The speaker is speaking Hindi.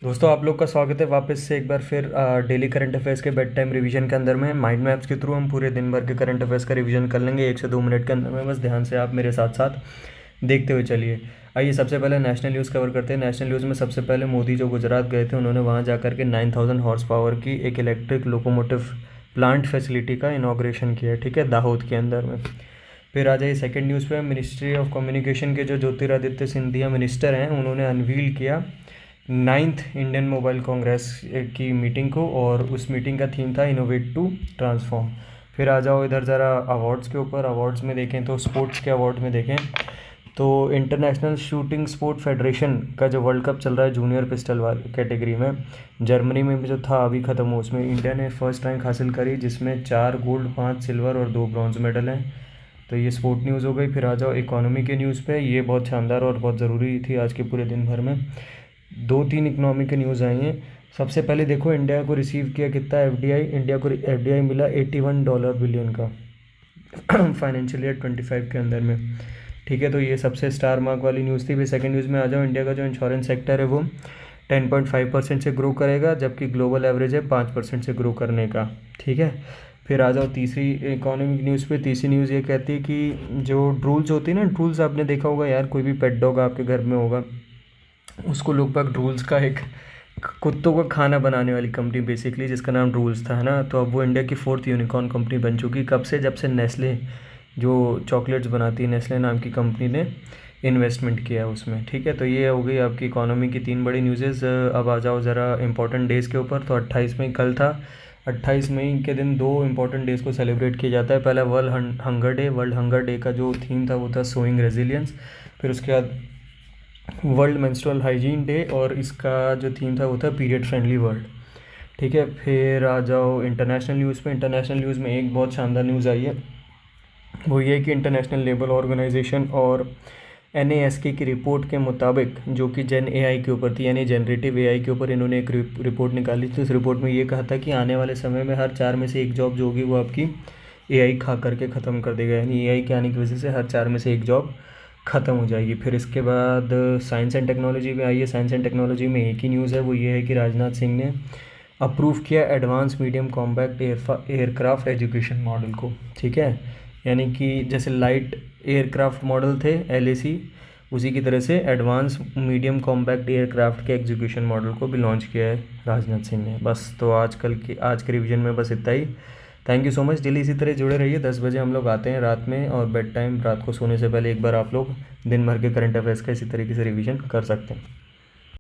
दोस्तों आप लोग का स्वागत है वापस से एक बार फिर डेली करंट अफेयर्स के बेड टाइम रिवीजन के अंदर में माइंड मैप्स के थ्रू हम पूरे दिन भर के करंट अफेयर्स का रिवीजन कर लेंगे 1 से 2 मिनट के अंदर में। बस ध्यान से आप मेरे साथ साथ देखते हुए चलिए। आइए सबसे पहले नेशनल न्यूज़ कवर करते हैं। नेशनल न्यूज़ में सबसे पहले मोदी जो गुजरात गए थे उन्होंने वहाँ जाकर के 9000 हॉर्स पावर की एक इलेक्ट्रिक लोकोमोटिव प्लांट फैसिलिटी का इनाग्रेशन किया, ठीक है, दाहोद के अंदर में। फिर आ जाइए सेकंड न्यूज़ पे। मिनिस्ट्री ऑफ कम्युनिकेशन के जो ज्योतिरादित्य सिंधिया मिनिस्टर हैं उन्होंने अनवील किया 9th इंडियन मोबाइल कांग्रेस की मीटिंग को, और उस मीटिंग का थीम था इनोवेट टू ट्रांसफॉर्म। फिर आ जाओ इधर ज़रा अवार्ड्स के ऊपर। अवार्ड्स में देखें तो स्पोर्ट्स के अवार्ड में देखें तो इंटरनेशनल शूटिंग स्पोर्ट फेडरेशन का जो वर्ल्ड कप चल रहा है जूनियर पिस्टल वाली कैटेगरी में, जर्मनी में भी जो था अभी ख़त्म हुआ, उसमें इंडिया ने फर्स्ट रैंक हासिल करी जिसमें 4 गोल्ड 5 सिल्वर और 2 ब्रॉन्ज मेडल हैं। तो ये स्पोर्ट न्यूज़ हो गई। फिर आ जाओ इकोनॉमी के न्यूज़ पे। ये बहुत शानदार और बहुत ज़रूरी थी आज के पूरे दिन भर में। 2-3 इकोनॉमी के न्यूज़ आई हैं। सबसे पहले देखो इंडिया को रिसीव किया कितना एफडीआई। इंडिया को एफडीआई मिला $81 बिलियन का फाइनेंशियल ईयर 25 के अंदर में, ठीक है। तो ये सबसे स्टार मार्क वाली न्यूज़ थी। फिर सेकंड न्यूज़ में आ जाओ। इंडिया का जो इंश्योरेंस सेक्टर है वो 10.5% से ग्रो करेगा, जबकि ग्लोबल एवरेज है 5% से ग्रो करने का, ठीक है। फिर आ जाओ तीसरी इकोनॉमिक न्यूज़ पे। तीसरी न्यूज़ ये कहती है कि जो ड्रूल्स होती है ना, ड्रूल्स आपने देखा होगा यार, कोई भी पेट डॉग आपके घर में होगा उसको लोग बाग ड्रूल्स का एक कुत्तों का खाना बनाने वाली कंपनी बेसिकली जिसका नाम ड्रूल्स था, है ना। तो अब वो इंडिया की 4th यूनिकॉर्न कंपनी बन चुकी। कब से? जब से नेस्ले जो चॉकलेट्स बनाती है, नेस्ले नाम की कंपनी ने इन्वेस्टमेंट किया है उसमें, ठीक है। तो ये हो गई आपकी इकोनॉमी की 3 बड़ी न्यूज़ेज़। अब आ जाओ ज़रा इंपॉर्टेंट डेज़ के ऊपर। तो 28 मई कल था। 28 मई के दिन 2 इंपॉर्टेंट डेज़ को सेलिब्रेट किया जाता है। पहला world hunger day. World hunger day का जो थीम था वो था सोइंग रेजिलियंस। फिर उसके बाद वर्ल्ड मेंस्ट्रुअल हाइजीन डे, और इसका जो थीम था वो था पीरियड फ्रेंडली वर्ल्ड, ठीक है। फिर आ जाओ इंटरनेशनल न्यूज़ पे। इंटरनेशनल न्यूज़ में एक बहुत शानदार न्यूज़ आई है, वो ये कि इंटरनेशनल लेबर ऑर्गेनाइजेशन और NASK की रिपोर्ट के मुताबिक, जो कि जेन AI के ऊपर थी यानी जनरेटिव AI के ऊपर इन्होंने एक रिपोर्ट निकाली थी। उस रिपोर्ट में ये कहा था कि आने वाले समय में हर 4 में से 1 जॉब जो होगी वो आपकी AI खा करके ख़त्म कर देगा, यानी AI के आने की वजह से हर 4 में से 1 जॉब ख़त्म हो जाएगी। फिर इसके बाद साइंस एंड टेक्नोलॉजी में आई है। साइंस एंड टेक्नोलॉजी में एक ही न्यूज़ है, वो ये है कि राजनाथ सिंह ने अप्रूव किया advance medium compact aircraft education model को, ठीक है। यानी कि जैसे लाइट एयरक्राफ्ट मॉडल थे LAC, उसी की तरह से एडवांस मीडियम कॉम्पैक्ट एयरक्राफ्ट के एग्जीक्यूशन मॉडल को भी लॉन्च किया है राजनाथ सिंह ने। बस तो आज के रिवीजन में बस इतना ही। Thank you so much. Daily इसी तरह जुड़े रहिए। 10 बजे हम लोग आते हैं रात में, और बेड टाइम रात को सोने से पहले एक बार आप लोग दिन भर के करंट अफेयर्स का इसी तरीके से रिवीजन कर सकते हैं।